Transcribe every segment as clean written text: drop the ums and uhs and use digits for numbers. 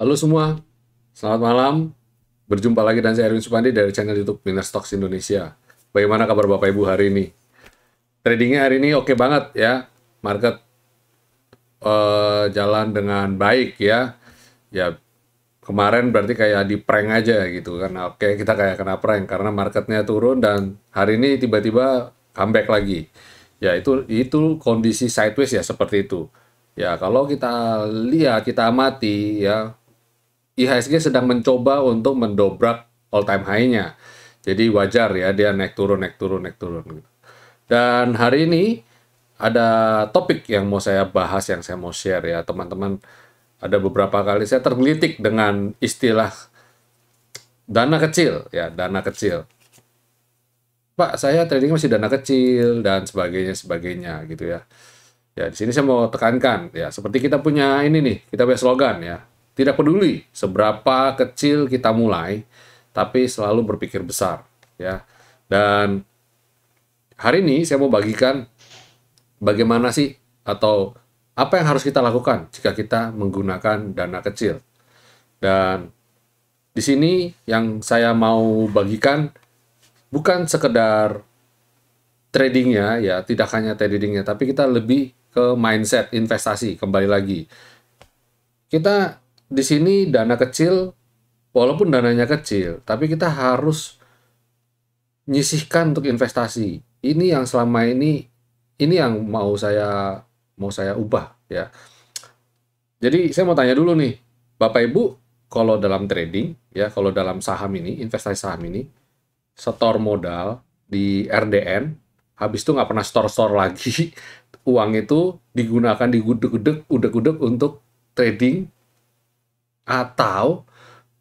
Halo semua, selamat malam. Berjumpa lagi dan saya Erwin Supandi dari channel YouTube Winner Stocks Indonesia. Bagaimana kabar Bapak Ibu hari ini? Tradingnya hari ini oke banget ya. Market jalan dengan baik ya. Ya kemarin berarti kayak di prank aja gitu kan. Oke, kita kayak kena prank karena marketnya turun dan hari ini tiba-tiba comeback lagi. Ya itu kondisi sideways ya seperti itu. Ya kalau kita lihat, kita amati ya, IHSG sedang mencoba untuk mendobrak all time high-nya. Jadi wajar ya dia naik turun, naik turun, naik turun. Gitu. Dan hari ini ada topik yang mau saya bahas, yang saya mau share ya teman-teman. Ada beberapa kali saya tergelitik dengan istilah dana kecil ya, dana kecil. Pak, saya trading masih dana kecil dan sebagainya sebagainya gitu ya. Ya, di sini saya mau tekankan ya, seperti kita punya ini nih, kita punya slogan ya. Tidak peduli seberapa kecil kita mulai, tapi selalu berpikir besar ya. Dan hari ini saya mau bagikan bagaimana sih atau apa yang harus kita lakukan jika kita menggunakan dana kecil. Dan di sini yang saya mau bagikan bukan sekedar tradingnya ya, tidak hanya tradingnya, tapi kita lebih ke mindset investasi. Kembali lagi, kita di sini dana kecil, walaupun dananya kecil, tapi kita harus nyisihkan untuk investasi. Ini yang selama ini yang mau saya ubah ya. Jadi saya mau tanya dulu nih, Bapak Ibu, kalau dalam trading ya, kalau dalam saham ini, investasi saham ini, setor modal di RDN, habis itu nggak pernah store-store lagi, uang itu digunakan digudeg-gudeg, udeg-udeg untuk trading, atau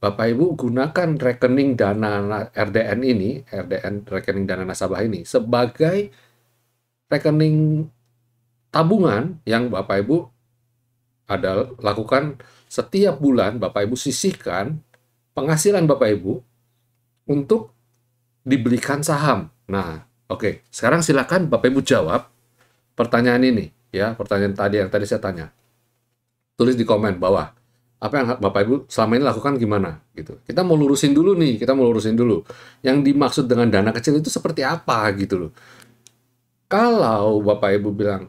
Bapak Ibu gunakan rekening dana RDN ini, RDN rekening dana nasabah ini sebagai rekening tabungan yang Bapak Ibu ada lakukan setiap bulan. Bapak Ibu sisihkan penghasilan Bapak Ibu untuk dibelikan saham. Nah, oke, sekarang silakan Bapak Ibu jawab pertanyaan ini ya, pertanyaan tadi yang tadi saya tanya. Tulis di komen bawah. Apa yang Bapak Ibu selama ini lakukan gimana gitu. Kita mau lurusin dulu nih, kita mau lurusin dulu. Yang dimaksud dengan dana kecil itu seperti apa gitu loh. Kalau Bapak Ibu bilang,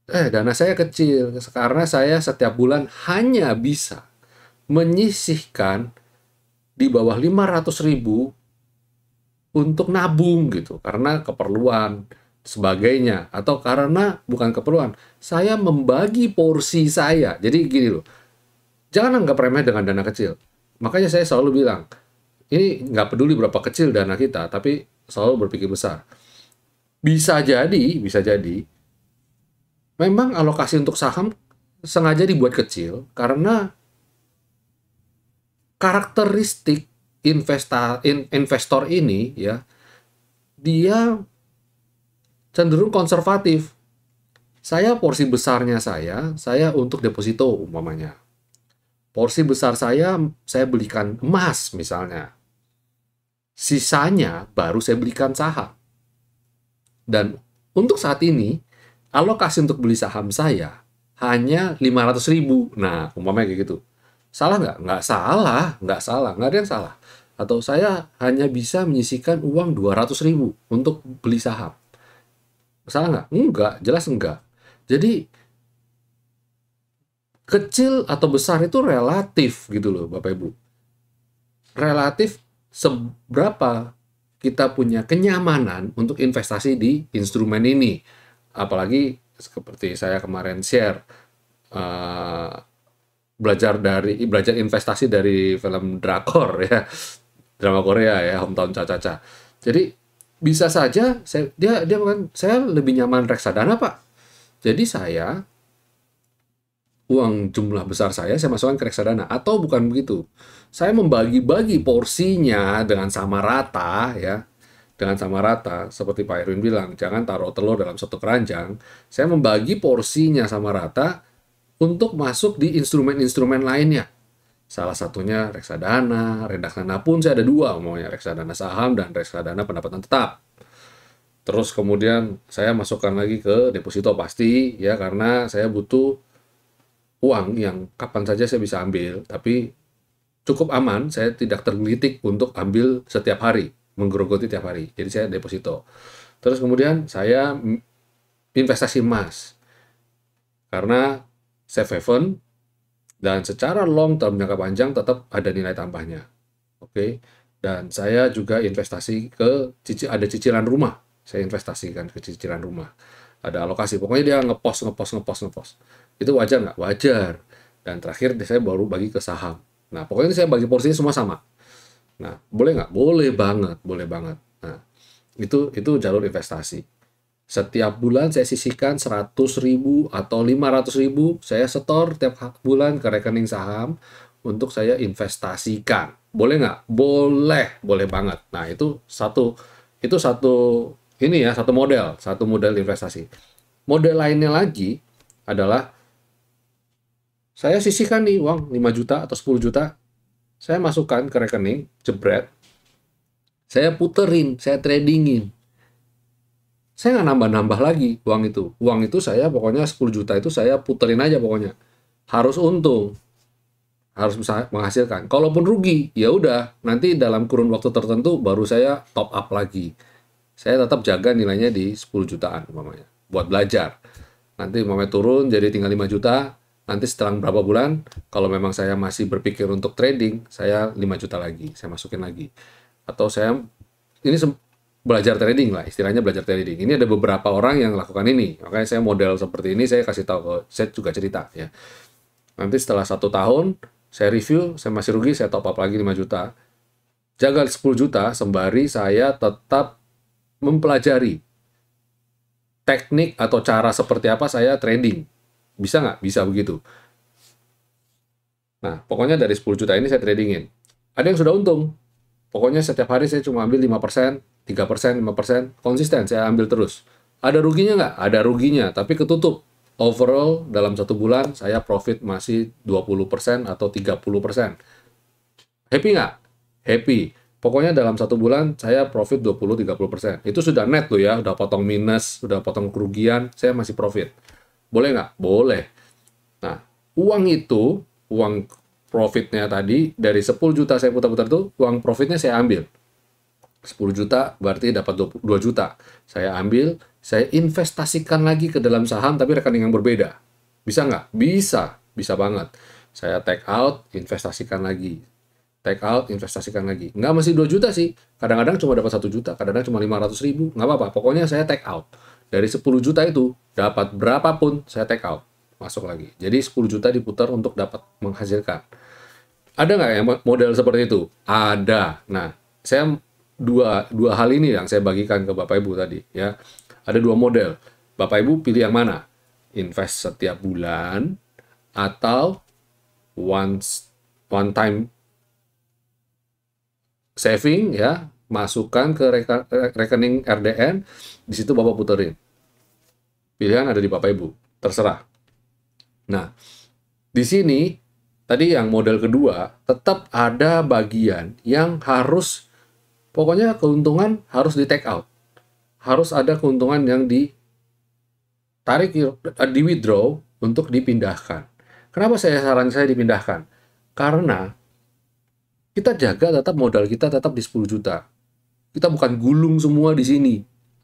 dana saya kecil karena saya setiap bulan hanya bisa menyisihkan di bawah 500.000 untuk nabung gitu, karena keperluan sebagainya, atau karena bukan keperluan, saya membagi porsi saya. Jadi gini loh, jangan anggap remeh dengan dana kecil. Makanya saya selalu bilang, ini nggak peduli berapa kecil dana kita, tapi selalu berpikir besar. Bisa jadi, memang alokasi untuk saham sengaja dibuat kecil, karena karakteristik investor ini ya, dia cenderung konservatif. Saya porsi besarnya saya untuk deposito umpamanya. Porsi besar saya belikan emas misalnya. Sisanya baru saya belikan saham. Dan untuk saat ini, alokasi untuk beli saham saya hanya 500.000. Nah, umpamanya kayak gitu. Salah nggak? Nggak salah, nggak ada yang salah. Atau saya hanya bisa menyisihkan uang 200.000 untuk beli saham. Salah nggak? Enggak, jelas enggak. Jadi, kecil atau besar itu relatif gitu loh Bapak Ibu. Relatif seberapa kita punya kenyamanan untuk investasi di instrumen ini. Apalagi seperti saya kemarin share, belajar investasi dari film drakor ya, drama Korea ya, Hometown Cha-Cha-Cha. Jadi bisa saja saya lebih nyaman reksadana Pak. Jadi uang jumlah besar saya masukkan ke reksadana, atau bukan begitu. Saya membagi-bagi porsinya dengan sama rata ya. Dengan sama rata, seperti Pak Erwin bilang, jangan taruh telur dalam satu keranjang. Saya membagi porsinya sama rata untuk masuk di instrumen-instrumen lainnya. Salah satunya reksadana, reksadana pun saya ada dua, maunya reksadana saham dan reksadana pendapatan tetap. Terus kemudian saya masukkan lagi ke deposito pasti ya, karena saya butuh uang yang kapan saja saya bisa ambil, tapi cukup aman, saya tidak tergelitik untuk ambil setiap hari, menggerogoti tiap hari. Jadi saya deposito. Terus kemudian saya investasi emas, karena safe haven, dan secara long term jangka panjang tetap ada nilai tambahnya. Oke. Dan saya juga investasi ke ada cicilan rumah. Saya investasikan ke cicilan rumah. Ada alokasi. Pokoknya dia ngepos. Itu wajar nggak? Wajar. Dan terakhir saya baru bagi ke saham. Nah, pokoknya saya bagi porsinya semua sama. Nah, boleh nggak? Boleh banget, boleh banget. Nah, itu jalur investasi. Setiap bulan saya sisihkan 100.000 atau 500.000, saya setor tiap bulan ke rekening saham untuk saya investasikan. Boleh nggak? Boleh, boleh banget. Nah, itu satu ini ya, satu model investasi. Model lainnya lagi adalah saya sisihkan nih uang 5 juta atau 10 juta, saya masukkan ke rekening, jebret, saya puterin, saya tradingin. Saya nggak nambah-nambah lagi uang itu. Uang itu saya pokoknya 10 juta itu saya puterin aja pokoknya. Harus untung, harus bisa menghasilkan. Kalaupun rugi, ya udah, nanti dalam kurun waktu tertentu baru saya top up lagi. Saya tetap jaga nilainya di 10 jutaan umpamanya, buat belajar. Nanti umpamanya turun jadi tinggal 5 juta, nanti setelah berapa bulan, kalau memang saya masih berpikir untuk trading, saya 5 juta lagi, saya masukin lagi. Atau saya, ini belajar trading lah, istilahnya belajar trading. Ini ada beberapa orang yang lakukan ini, makanya saya model seperti ini, saya kasih tahu, saya juga cerita ya. Nanti setelah 1 tahun, saya review, saya masih rugi, saya top up lagi 5 juta. Jaga 10 juta, sembari saya tetap mempelajari teknik atau cara seperti apa saya trading. Bisa nggak? Bisa begitu. Nah, pokoknya dari 10 juta ini saya tradingin. Ada yang sudah untung. Pokoknya setiap hari saya cuma ambil 5%, 3%, 5%, konsisten saya ambil terus. Ada ruginya nggak? Ada ruginya, tapi ketutup. Overall, dalam 1 bulan, saya profit masih 20% atau 30%. Happy nggak? Happy. Pokoknya dalam 1 bulan, saya profit 20-30%. Itu sudah net tuh ya, udah potong minus, udah potong kerugian, saya masih profit. Boleh nggak? Boleh. Nah, uang profitnya tadi, dari 10 juta saya putar-putar itu, uang profitnya saya ambil. 10 juta berarti dapat 2 juta. Saya ambil, saya investasikan lagi ke dalam saham tapi rekening yang berbeda. Bisa nggak? Bisa. Bisa banget. Saya take out, investasikan lagi. Take out, investasikan lagi. Nggak mesti 2 juta sih. Kadang-kadang cuma dapat 1 juta, kadang-kadang cuma 500.000. Nggak apa-apa. Pokoknya saya take out. Dari 10 juta itu, dapat berapapun, saya take out. Masuk lagi. Jadi 10 juta diputar untuk dapat menghasilkan. Ada nggak yang model seperti itu? Ada. Nah, saya dua hal ini yang saya bagikan ke Bapak Ibu tadi ya. Ada 2 model. Bapak Ibu pilih yang mana? Invest setiap bulan atau one time saving ya, masukkan ke rekening RDN, di situ Bapak puterin. Pilihan ada di Bapak Ibu, terserah. Nah, di sini tadi yang model kedua tetap ada bagian yang harus, pokoknya keuntungan harus di take out. Harus ada keuntungan yang ditarik, di withdraw untuk dipindahkan. Kenapa saran saya dipindahkan? Karena kita jaga tetap modal kita tetap di 10 juta. Kita bukan gulung semua di sini.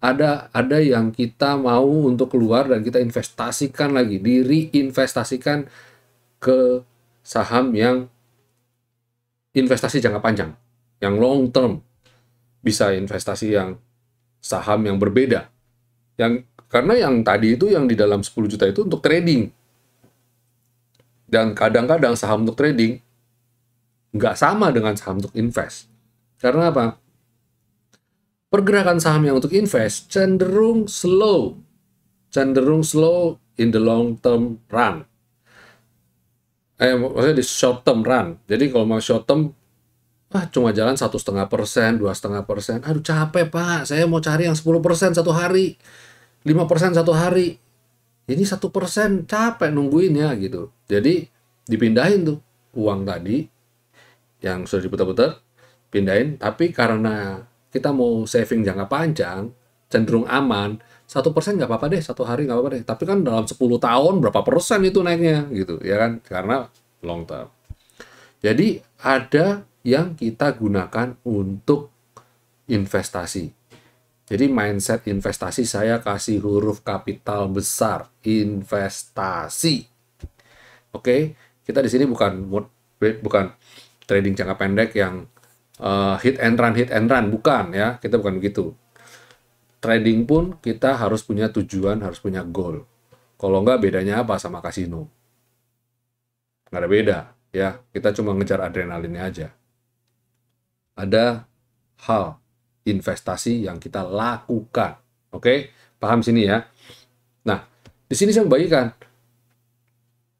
Ada yang kita mau untuk keluar dan kita investasikan lagi, reinvestasikan ke saham yang investasi jangka panjang, yang long term. Bisa investasi yang saham yang berbeda. Karena yang tadi itu yang di dalam 10 juta itu untuk trading. Dan kadang-kadang saham untuk trading nggak sama dengan saham untuk invest. Karena apa? Pergerakan saham yang untuk invest cenderung slow in the long term run. Maksudnya di short term run. Jadi kalau mau short term, cuma jalan 1,5%, 2,5%. Aduh capek Pak, saya mau cari yang 10% satu hari, 5% satu hari. Ini 1% capek nungguinnya gitu. Jadi dipindahin tuh uang tadi yang sudah diputar-putar, pindahin. Tapi karena kita mau saving jangka panjang, cenderung aman, 1% nggak apa-apa deh, 1 hari nggak apa-apa deh. Tapi kan dalam 10 tahun berapa persen itu naiknya gitu, ya kan? Karena long term. Jadi ada yang kita gunakan untuk investasi. Jadi mindset investasi saya kasih huruf kapital besar, investasi. Oke, kita di sini bukan trading jangka pendek yang hit and run, bukan ya. Kita bukan begitu. Trading pun kita harus punya tujuan, harus punya goal. Kalau nggak, bedanya apa sama kasino? Nggak ada beda ya. Kita cuma ngejar adrenalinnya aja. Ada hal investasi yang kita lakukan. Oke, paham sini ya. Nah, di sini saya membagikan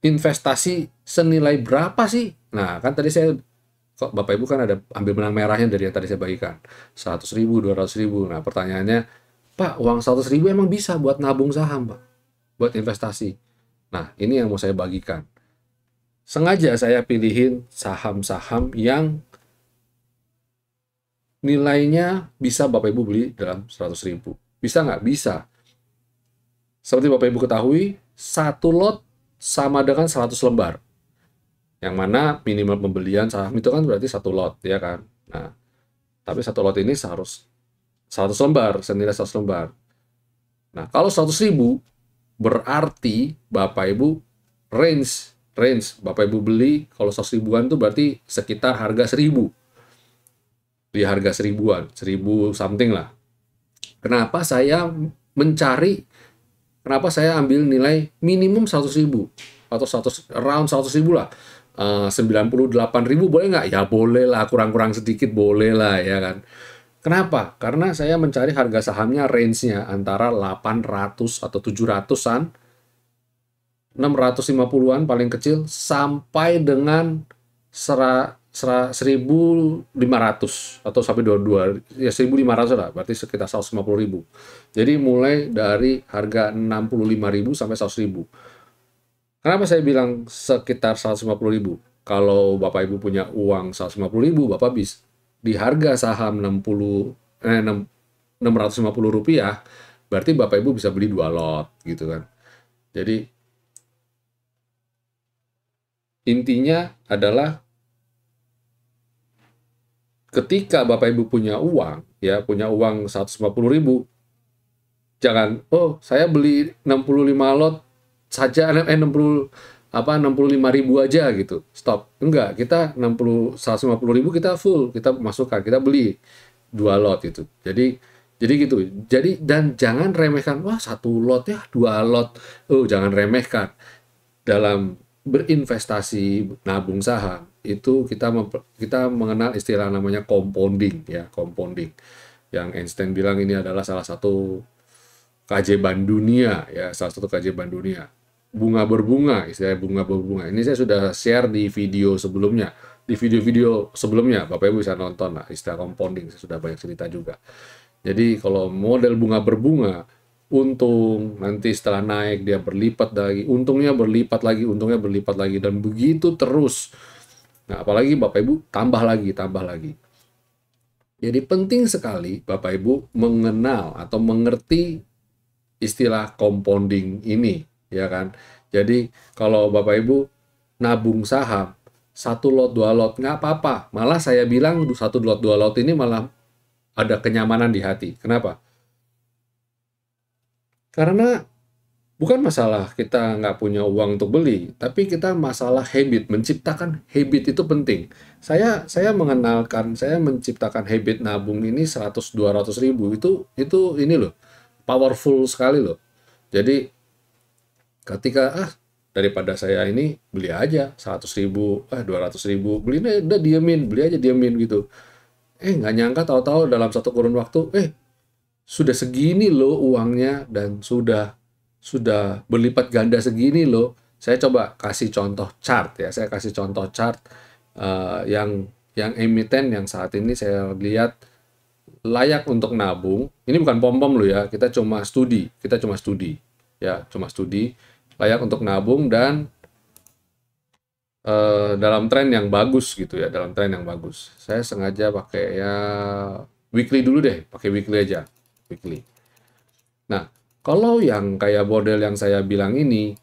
investasi senilai berapa sih? Nah, kan tadi Bapak Ibu kan ada ambil benang merahnya dari yang tadi saya bagikan. 100.000, 200.000. Nah, pertanyaannya, Pak, uang 100.000 emang bisa buat nabung saham, Pak? Buat investasi. Nah, ini yang mau saya bagikan. Sengaja saya pilihin saham-saham yang nilainya bisa Bapak Ibu beli dalam 100.000. Bisa nggak? Bisa. Seperti Bapak Ibu ketahui, satu lot sama dengan 100 lembar. Yang mana minimal pembelian saham itu kan berarti satu lot, ya kan? Nah, tapi satu lot ini harus 100 lembar, senilai 100 lembar. Nah, kalau 100.000, berarti Bapak Ibu range Bapak Ibu beli, kalau 100 ribuan itu berarti sekitar harga 1.000. Di harga 1.000-an, 1.000 something lah. Kenapa saya ambil nilai minimum 100.000 atau around 100.000 lah. 98.000 boleh nggak? Ya boleh lah, kurang-kurang sedikit boleh lah, ya kan. Kenapa? Karena saya mencari harga sahamnya range-nya antara 800 atau 700-an, 650-an paling kecil, sampai dengan 1.500 atau sampai 22, ya 1.500 lah, berarti sekitar 150.000. Jadi mulai dari harga 65.000 sampai 100.000. Kenapa saya bilang sekitar 150.000? Kalau Bapak Ibu punya uang 150.000, Bapak bisa di harga saham 650 rupiah, berarti Bapak Ibu bisa beli 2 lot gitu kan. Jadi intinya adalah ketika Bapak Ibu punya uang, ya punya uang 150.000, jangan, oh saya beli 65 lot saja, 65.000 aja gitu, stop. Enggak, kita 150.000 kita full, kita masukkan, kita beli 2 lot itu. Jadi gitu. Jadi, dan jangan remehkan, wah 1 lot ya, 2 lot. Oh, jangan remehkan. Dalam berinvestasi nabung saham itu kita mengenal istilah namanya compounding, ya, compounding. Yang Einstein bilang ini adalah salah satu keajaiban dunia, ya, salah satu keajaiban dunia. Bunga berbunga, istilah bunga berbunga. Ini saya sudah share di video sebelumnya. Di video-video sebelumnya, Bapak Ibu bisa nonton lah, istilah compounding. Saya sudah banyak cerita juga. Jadi kalau model bunga berbunga, untung nanti setelah naik dia berlipat lagi, untungnya berlipat lagi, dan begitu terus. Nah, apalagi Bapak Ibu tambah lagi. Jadi penting sekali Bapak Ibu mengenal atau mengerti istilah compounding ini, ya kan. Jadi kalau Bapak Ibu nabung saham 1 lot 2 lot nggak apa-apa, malah saya bilang 1 lot 2 lot ini malah ada kenyamanan di hati. Kenapa? Karena bukan masalah kita nggak punya uang untuk beli, tapi kita masalah habit, menciptakan habit itu penting. Saya menciptakan habit nabung ini 100-200 ribu, itu ini loh, powerful sekali loh. Jadi ketika daripada saya ini beli aja 100.000, 200.000, beli udah diemin gitu. Nggak nyangka tahu-tahu dalam satu kurun waktu, sudah segini loh uangnya, dan sudah berlipat ganda segini loh. Saya coba kasih contoh chart, ya. Saya kasih contoh chart yang emiten yang saat ini saya lihat layak untuk nabung. Ini bukan pom-pom loh ya. Kita cuma studi. Ya, cuma studi layak untuk nabung dan dalam tren yang bagus gitu ya, dalam tren yang bagus. Saya sengaja pakai ya weekly dulu deh, pakai weekly aja, weekly. Nah, Kalau yang kayak model yang saya bilang ini,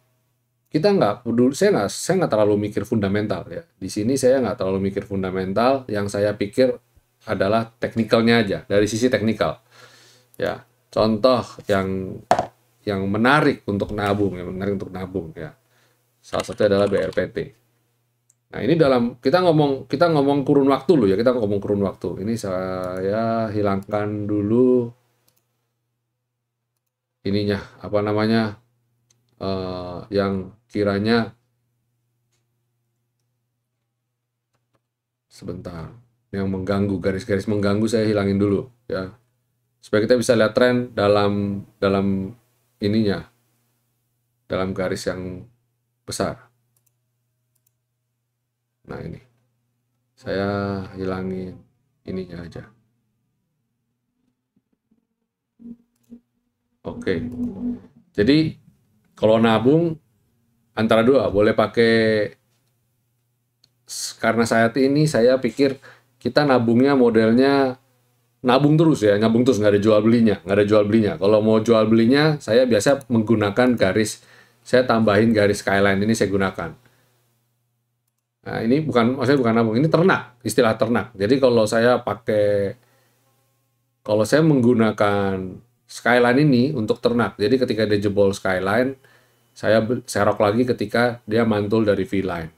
kita nggak peduli, saya nggak terlalu mikir fundamental ya. Di sini saya nggak terlalu mikir fundamental, yang saya pikir adalah teknikalnya aja, dari sisi teknikal. Ya, contoh yang menarik untuk nabung, ya. Salah satunya adalah BRPT. Nah, ini kita ngomong kurun waktu loh ya, kita ngomong kurun waktu. Ini saya hilangkan dulu ininya, apa namanya, yang kiranya sebentar, yang mengganggu, garis-garis mengganggu saya hilangin dulu ya. Supaya kita bisa lihat tren dalam dalam ininya, dalam garis yang besar. Nah, ini. Saya hilangin ininya aja. Oke. Jadi kalau nabung antara dua, boleh pakai, karena saya pikir kita nabungnya modelnya nabung terus ya, nabung terus, nggak ada jual belinya, nggak ada jual belinya. Kalau mau jual belinya, saya biasa menggunakan garis, saya tambahin garis skyline ini saya gunakan. Nah, ini maksudnya bukan nabung, ini ternak, istilah ternak. Jadi kalau saya menggunakan skyline ini untuk ternak, jadi ketika dia jebol skyline, saya serok lagi ketika dia mantul dari V-line.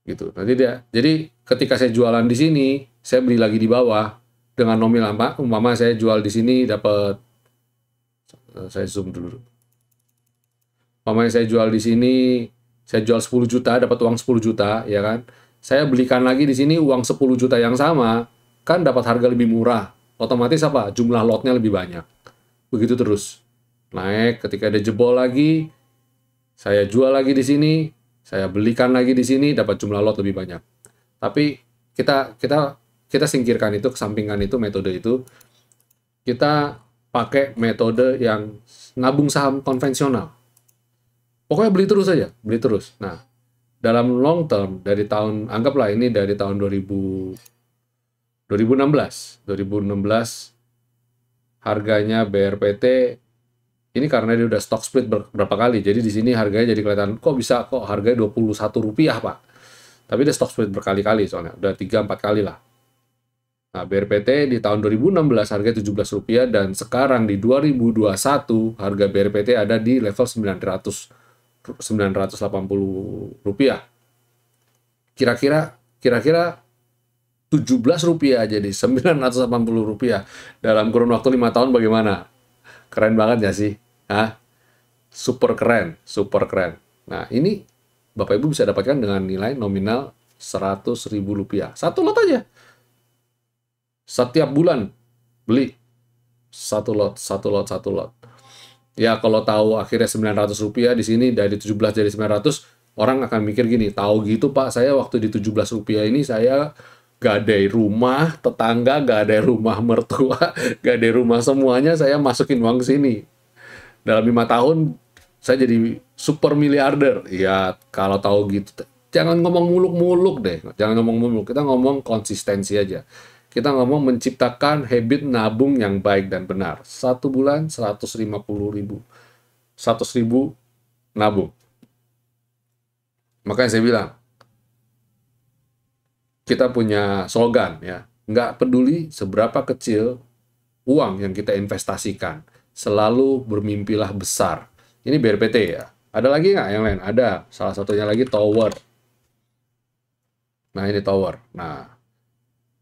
Gitu. Jadi ketika saya jualan di sini, saya beli lagi di bawah dengan nominal umpama saya jual di sini dapat, saya zoom dulu. Umpamanya saya jual di sini, saya jual 10 juta, dapat uang 10 juta, ya kan? Saya belikan lagi di sini uang 10 juta yang sama, kan dapat harga lebih murah. Otomatis apa? Jumlah lotnya lebih banyak. Begitu terus. Naik, ketika dia jebol lagi, saya jual lagi di sini, saya belikan lagi di sini, dapat jumlah lot lebih banyak. Tapi kita singkirkan itu, kesampingkan itu, metode itu. Kita pakai metode yang nabung saham konvensional. Pokoknya beli terus aja, beli terus. Nah, dalam long term, anggaplah ini dari tahun 2016 harganya BRPT ini karena dia udah stock split berapa kali, jadi di sini harganya jadi kelihatan kok harganya Rp21, Pak. Tapi dia stock split berkali-kali soalnya, udah 3-4 kali lah. Nah, BRPT di tahun 2016 harga Rp17 dan sekarang di 2021 harga BRPT ada di level Rp980. Kira-kira Rp17 jadi Rp980 dalam kurun waktu 5 tahun bagaimana? Keren banget ya sih? Hah? Super keren, super keren. Nah, ini Bapak Ibu bisa dapatkan dengan nilai nominal Rp100.000. Satu lot aja. Setiap bulan beli satu lot. Ya, kalau tahu akhirnya Rp900 di sini dari 17 jadi 900, orang akan mikir gini, tahu gitu Pak, saya waktu di Rp17 ini saya gadai rumah tetangga, gadai rumah mertua, gadai rumah semuanya, saya masukin uang ke sini. Dalam 5 tahun saya jadi super miliarder. Ya, kalau tahu gitu, jangan ngomong muluk-muluk deh. Jangan ngomong muluk, kita ngomong konsistensi aja. Kita ngomong menciptakan habit nabung yang baik dan benar. 1 bulan 150.000. 100.000 nabung. Makanya saya bilang, kita punya slogan ya, nggak peduli seberapa kecil uang yang kita investasikan, selalu bermimpilah besar. Ini BRPT ya. Ada lagi nggak yang lain? Ada. Salah satunya lagi Tower. Nah, ini Tower. Nah,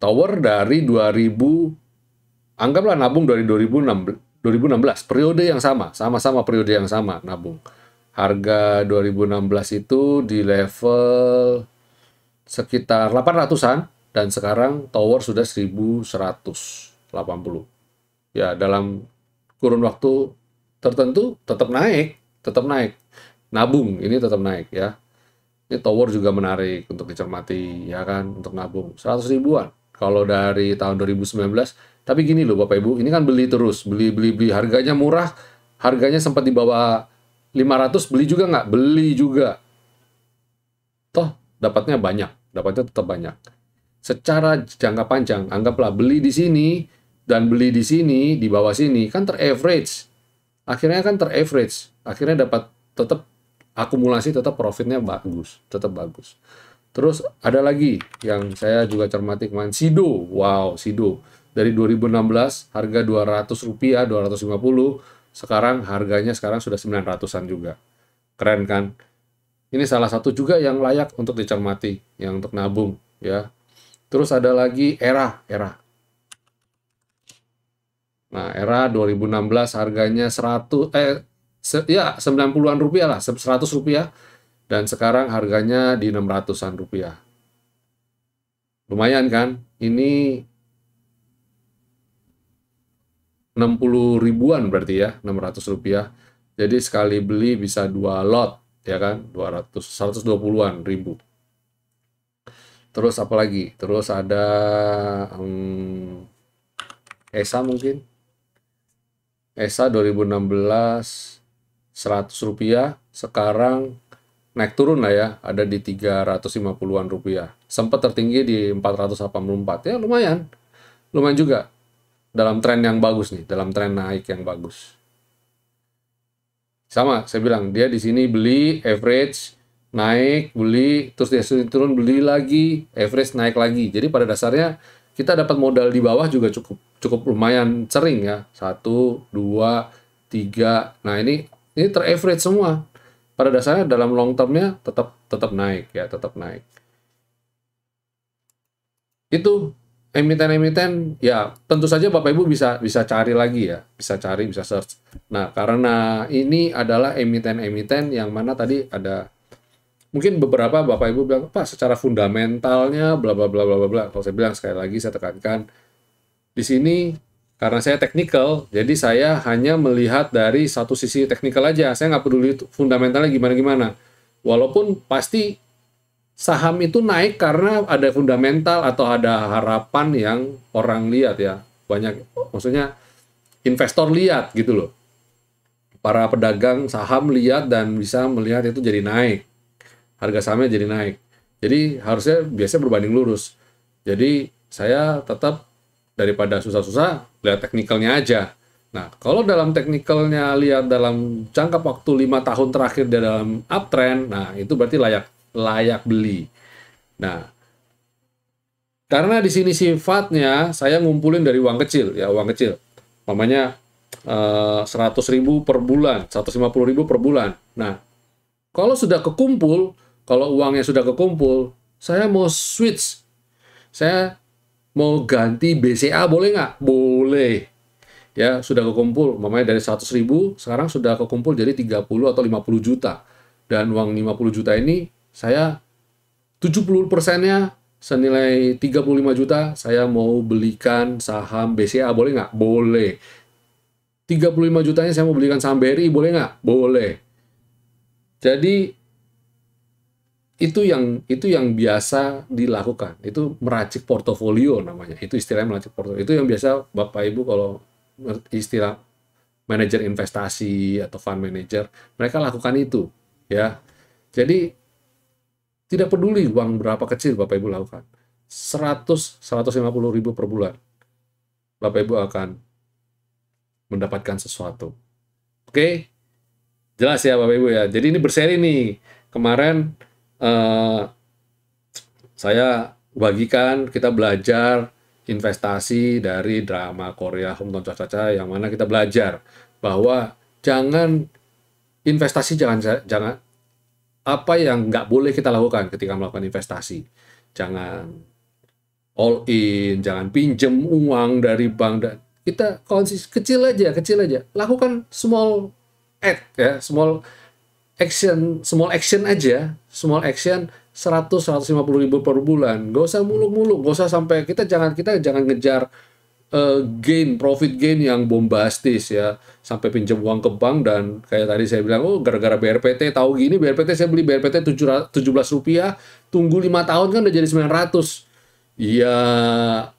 Tower dari 2000, anggaplah nabung dari 2016, periode yang sama-sama periode yang sama nabung. Harga 2016 itu di level sekitar 800-an, dan sekarang Tower sudah 1.180. Ya, dalam kurun waktu tertentu tetap naik. Nabung ini tetap naik ya. Ini Tower juga menarik untuk dicermati ya kan, untuk nabung 100 ribuan. Kalau dari tahun 2019, tapi gini loh Bapak Ibu, ini kan beli terus, beli, harganya murah, harganya sempat di bawah 500, beli juga nggak? Beli juga. Toh, dapatnya tetap banyak. Secara jangka panjang, anggaplah beli di sini, dan beli di sini, di bawah sini, kan ter-average. akhirnya kan ter-average, akhirnya dapat tetap akumulasi, tetap profitnya bagus, tetap bagus. Terus ada lagi yang saya juga cermati kemarin, Sido. Wow, Sido. Dari 2016 harga Rp200, 250, sekarang harganya sekarang sudah 900-an juga. Keren kan? Ini salah satu juga yang layak untuk dicermati, yang untuk nabung ya. Terus ada lagi Era. Nah, Era 2016 harganya 90-an rupiah lah, 100 rupiah, dan sekarang harganya di 600-an rupiah. Lumayan kan? Ini 60 ribuan berarti ya, 600 rupiah. Jadi sekali beli bisa 2 lot, ya kan? 120-an ribu. Terus apa lagi? Terus ada ESA mungkin. ESA 2016 100 rupiah, sekarang naik turun lah ya, ada di 350-an rupiah. Sempat tertinggi di 484, ya lumayan. Lumayan juga. Dalam tren yang bagus nih, dalam tren naik yang bagus. Sama, saya bilang, dia di sini beli, average, naik, beli, terus dia turun, beli lagi, average, naik lagi. Jadi pada dasarnya, kita dapat modal di bawah juga cukup lumayan sering ya. 1, 2, 3. Nah, ini ter-average semua. Pada dasarnya dalam long termnya tetap naik ya, tetap naik. Itu emiten-emiten ya, tentu saja Bapak Ibu bisa cari lagi ya, bisa search. Nah, karena ini adalah emiten-emiten yang mana tadi ada mungkin beberapa Bapak Ibu bilang, Pak, secara fundamentalnya bla bla bla bla bla. Kalau saya bilang sekali lagi, saya tekankan di sini karena saya teknikal, jadi saya hanya melihat dari satu sisi teknikal aja. Saya nggak peduli fundamentalnya gimana-gimana. Walaupun pasti saham itu naik karena ada fundamental atau ada harapan yang orang lihat ya. Banyak, maksudnya investor lihat gitu loh. Para pedagang saham lihat dan bisa melihat itu jadi naik. Harga sahamnya jadi naik. Jadi harusnya biasanya berbanding lurus. Jadi saya tetap daripada susah-susah, lihat teknikalnya aja. Nah, kalau dalam teknikalnya lihat dalam jangka waktu 5 tahun terakhir dia dalam uptrend, nah itu berarti layak beli. Nah, karena di sini sifatnya saya ngumpulin dari uang kecil, ya uang kecil. Namanya 100.000 per bulan, 150.000 per bulan. Nah, kalau sudah kekumpul, kalau uangnya sudah kekumpul, saya mau switch. Saya mau ganti BCA boleh nggak? Boleh. Ya, sudah kekumpul. Mamanya dari 100.000, sekarang sudah kekumpul jadi 30 atau 50 juta. Dan uang 50 juta ini, saya 70%-nya senilai 35 juta, saya mau belikan saham BCA, boleh nggak? Boleh. 35 jutanya saya mau belikan saham BRI, boleh nggak? Boleh. Jadi, itu yang biasa dilakukan, itu meracik portofolio namanya, itu istilahnya meracik portofolio. Itu yang biasa Bapak Ibu kalau istilah manajer investasi atau fund manager, mereka lakukan itu ya. Jadi tidak peduli uang berapa kecil Bapak Ibu lakukan, 150.000 per bulan Bapak Ibu akan mendapatkan sesuatu. Oke, jelas ya Bapak Ibu ya. Jadi ini berseri nih. Kemarin saya bagikan, kita belajar investasi dari drama Korea Hometown Cha-Cha, yang mana kita belajar bahwa investasi jangan apa yang nggak boleh kita lakukan ketika melakukan investasi. Jangan all in, jangan pinjem uang dari bank. Kita kecil aja, lakukan small small action aja, 100-150 ribu per bulan. Gak usah muluk-muluk, gak usah sampai kita jangan ngejar profit gain yang bombastis ya, sampai pinjam uang ke bank dan kayak tadi saya bilang, oh gara-gara BRPT tahu gini, BRPT saya beli BRPT 17 rupiah, tunggu 5 tahun kan udah jadi 900. Iya,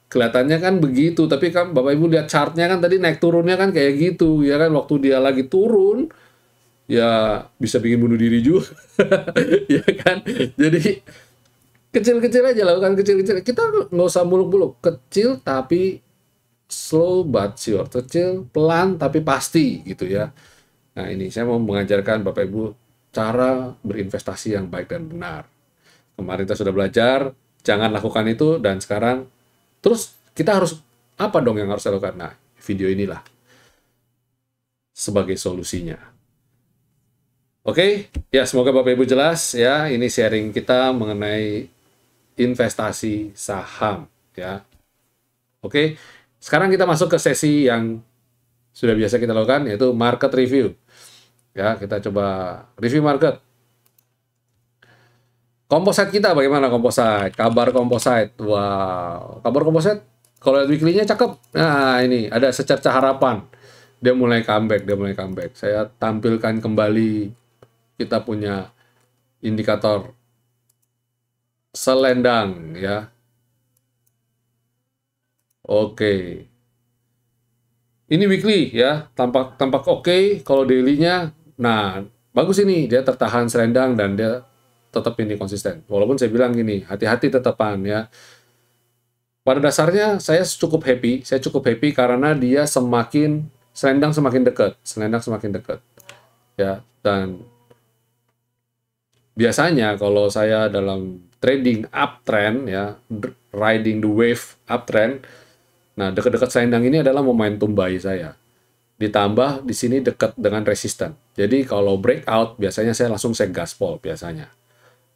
kelihatannya kan begitu, tapi kan Bapak Ibu lihat chartnya kan tadi naik turunnya kan kayak gitu, ya kan, waktu dia lagi turun ya bisa bikin bunuh diri juga. Ya kan, jadi kecil-kecil aja, lakukan kecil-kecil, kita nggak usah muluk-muluk, kecil tapi slow but sure, kecil pelan tapi pasti gitu ya. Nah, ini saya mau mengajarkan Bapak Ibu cara berinvestasi yang baik dan benar. Kemarin kita sudah belajar, jangan lakukan itu, dan sekarang terus kita harus apa dong yang harus dilakukan? Nah, video inilah sebagai solusinya. Oke, ya semoga Bapak Ibu jelas ya. Ini sharing kita mengenai investasi saham ya. Oke, sekarang kita masuk ke sesi yang sudah biasa kita lakukan, yaitu market review. Ya, kita coba review market. Composite kita bagaimana composite? Kabar composite. Wow, kabar composite kalau lihat weekly-nya cakep. Nah, ini ada secerca harapan. Dia mulai comeback, dia mulai comeback. Saya tampilkan kembali kita punya indikator selendang ya. Oke. Ini weekly ya, tampak oke. Kalau daily-nya, nah bagus ini dia tertahan selendang dan dia tetap ini konsisten. Walaupun saya bilang gini, hati-hati tetapan ya. Pada dasarnya saya cukup happy karena dia selendang semakin dekat ya. Dan biasanya kalau saya dalam trading uptrend ya, riding the wave uptrend, nah dekat-dekat selendang ini adalah momentum buy saya. Ditambah di sini dekat dengan resisten. Jadi kalau breakout biasanya saya langsung gaspol biasanya.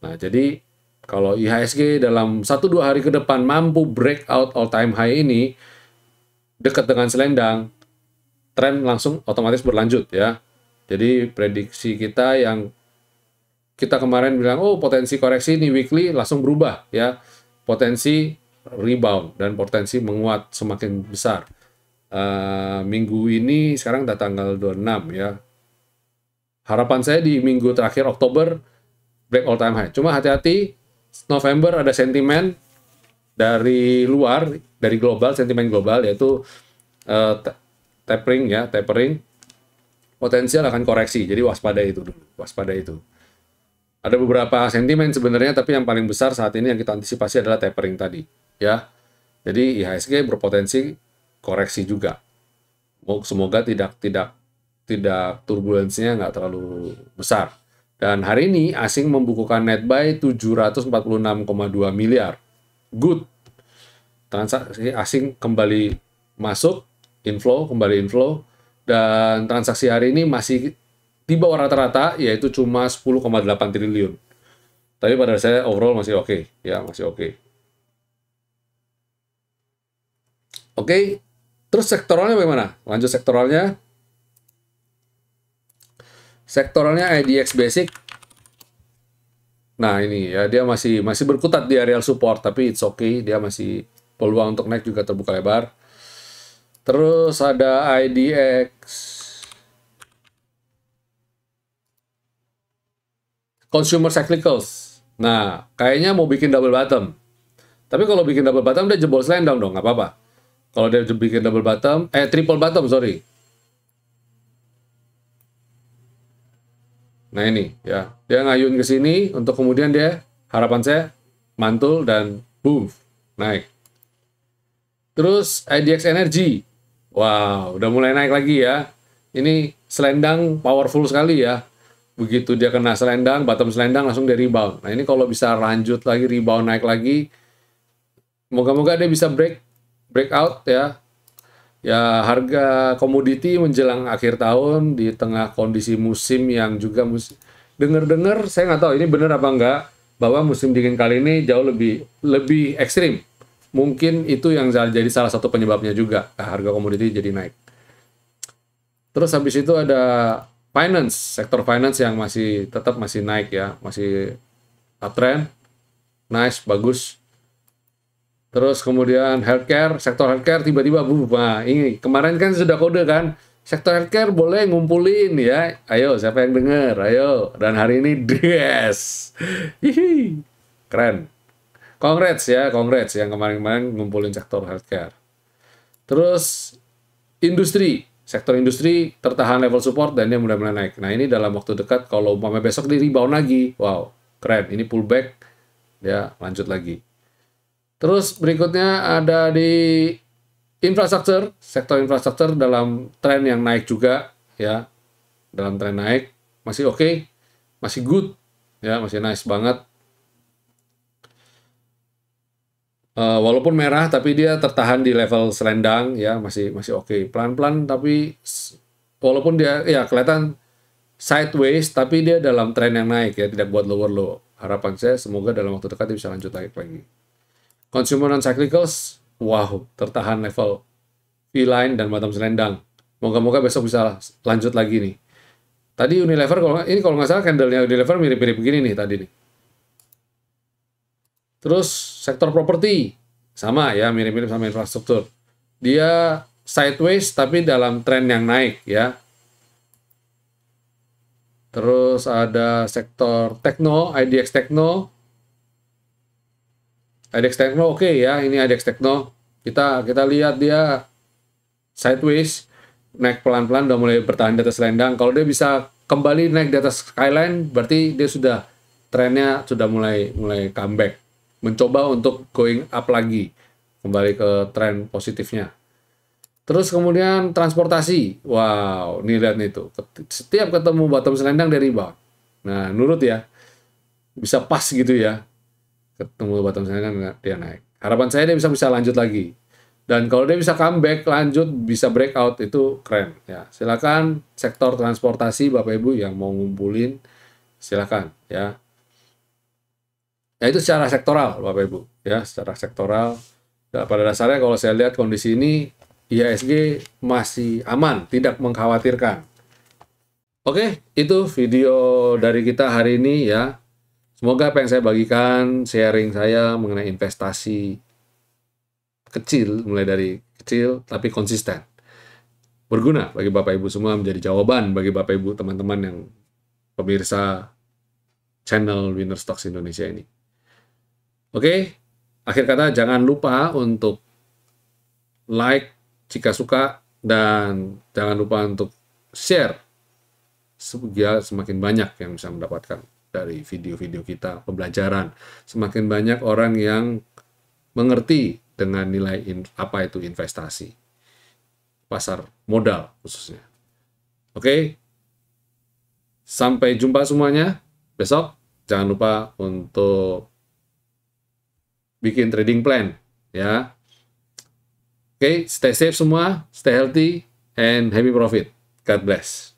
Nah, jadi kalau IHSG dalam 1-2 hari ke depan mampu breakout all time high ini dekat dengan selendang, tren langsung otomatis berlanjut ya. Jadi prediksi kita yang kita kemarin bilang, oh potensi koreksi ini weekly langsung berubah ya. Potensi rebound dan potensi menguat semakin besar. Minggu ini sekarang udah tanggal 26 ya. Harapan saya di minggu terakhir Oktober break all time high. Cuma hati-hati, November ada sentimen dari luar, dari global, sentimen global yaitu tapering ya, tapering. Potensial akan koreksi. Jadi waspada itu dulu, waspada itu. Ada beberapa sentimen sebenarnya, tapi yang paling besar saat ini yang kita antisipasi adalah tapering tadi, ya. Jadi IHSG berpotensi koreksi juga. Semoga tidak turbulensinya nggak terlalu besar. Dan hari ini asing membukukan net buy 746,2 miliar. Good. Transaksi asing kembali masuk, kembali inflow, dan transaksi hari ini masih di bawah rata-rata, yaitu cuma 10,8 triliun. Tapi pada saya overall masih oke, ya masih oke. Oke, terus sektoralnya bagaimana? Lanjut sektoralnya. Sektoralnya IDX Basic. Nah ini ya, dia masih berkutat di area support, tapi it's okay, dia masih peluang untuk naik juga terbuka lebar. Terus ada IDX Consumer Cyclicals. Nah, kayaknya mau bikin double bottom. Tapi kalau bikin double bottom, dia jebol selendang dong, nggak apa-apa. Kalau dia bikin double bottom, triple bottom, sorry. Nah ini ya, dia ngayun ke sini untuk kemudian dia harapan saya mantul dan boom, naik. Terus IDX Energy, wow, udah mulai naik lagi ya. Ini selendang powerful sekali ya. Begitu dia kena selendang, bottom selendang langsung dia rebound. Nah ini kalau bisa lanjut lagi, rebound naik lagi, moga-moga dia bisa breakout ya. Ya, harga komoditi menjelang akhir tahun di tengah kondisi musim yang juga dengar-dengar, saya nggak tahu ini benar apa enggak, bahwa musim dingin kali ini jauh lebih ekstrim. Mungkin itu yang jadi salah satu penyebabnya juga, harga komoditi jadi naik. Terus habis itu ada finance, sektor finance yang tetap masih naik ya, masih uptrend, nice, bagus. Terus kemudian healthcare, sektor healthcare tiba-tiba nah ini kemarin kan sudah kode kan, sektor healthcare boleh ngumpulin ya, ayo siapa yang dengar, ayo. Dan hari ini yes, hihi, keren. Congrats yang kemarin-kemarin ngumpulin sektor healthcare. Terus sektor industri tertahan level support dan dia mulai naik. Nah ini dalam waktu dekat kalau umpamanya besok di rebound lagi, wow keren, ini pullback, ya lanjut lagi. Terus berikutnya ada di infrastruktur, sektor infrastruktur dalam tren yang naik juga ya. dalam tren naik, masih oke, masih good, ya masih nice banget. Walaupun merah tapi dia tertahan di level selendang, ya masih oke. Pelan-pelan tapi walaupun dia ya kelihatan sideways tapi dia dalam tren yang naik ya, tidak buat lower low. Harapan saya semoga dalam waktu dekat dia bisa lanjut naik lagi. Consumer non-cyclicals, wow, tertahan level V-line dan bottom selendang. Moga-moga besok bisa lanjut lagi nih. Tadi Unilever, kalau nggak salah candle-nya Unilever mirip-mirip begini nih tadi nih. Terus sektor properti, sama ya, mirip-mirip sama infrastruktur. Dia sideways tapi dalam tren yang naik ya. Terus ada sektor tekno, IDX Tekno. IDX Tekno oke ya, ini IDX Tekno. Kita lihat dia sideways, naik pelan-pelan, udah mulai bertahan di atas selendang. Kalau dia bisa kembali naik di atas skyline, berarti dia sudah trennya sudah mulai comeback, mencoba untuk going up lagi, kembali ke tren positifnya. Terus kemudian transportasi, wow, nih lihat nih tuh, setiap ketemu bottom selendang dia rebound. Nah, nurut ya, bisa pas gitu ya, ketemu bottom selendang dia naik. Harapan saya dia bisa lanjut lagi. Dan kalau dia bisa comeback, lanjut, bisa breakout, itu keren. Ya, silakan sektor transportasi, Bapak Ibu yang mau ngumpulin, silakan ya. Ya itu secara sektoral, Bapak Ibu. Ya, secara sektoral. Ya, pada dasarnya kalau saya lihat kondisi ini, IHSG masih aman, tidak mengkhawatirkan. Oke, itu video dari kita hari ini ya. Semoga apa yang saya bagikan, sharing saya mengenai investasi kecil, mulai dari kecil tapi konsisten, berguna bagi Bapak Ibu semua, menjadi jawaban bagi Bapak Ibu teman-teman yang pemirsa channel Winner Stocks Indonesia ini. Oke, akhir kata jangan lupa untuk like jika suka, dan jangan lupa untuk share supaya semakin banyak yang bisa mendapatkan dari video-video kita, pembelajaran. Semakin banyak orang yang mengerti dengan nilai apa itu investasi, pasar modal khususnya. Oke, sampai jumpa semuanya besok. Jangan lupa untuk bikin trading plan ya. Oke, stay safe semua, stay healthy, and happy profit. God bless.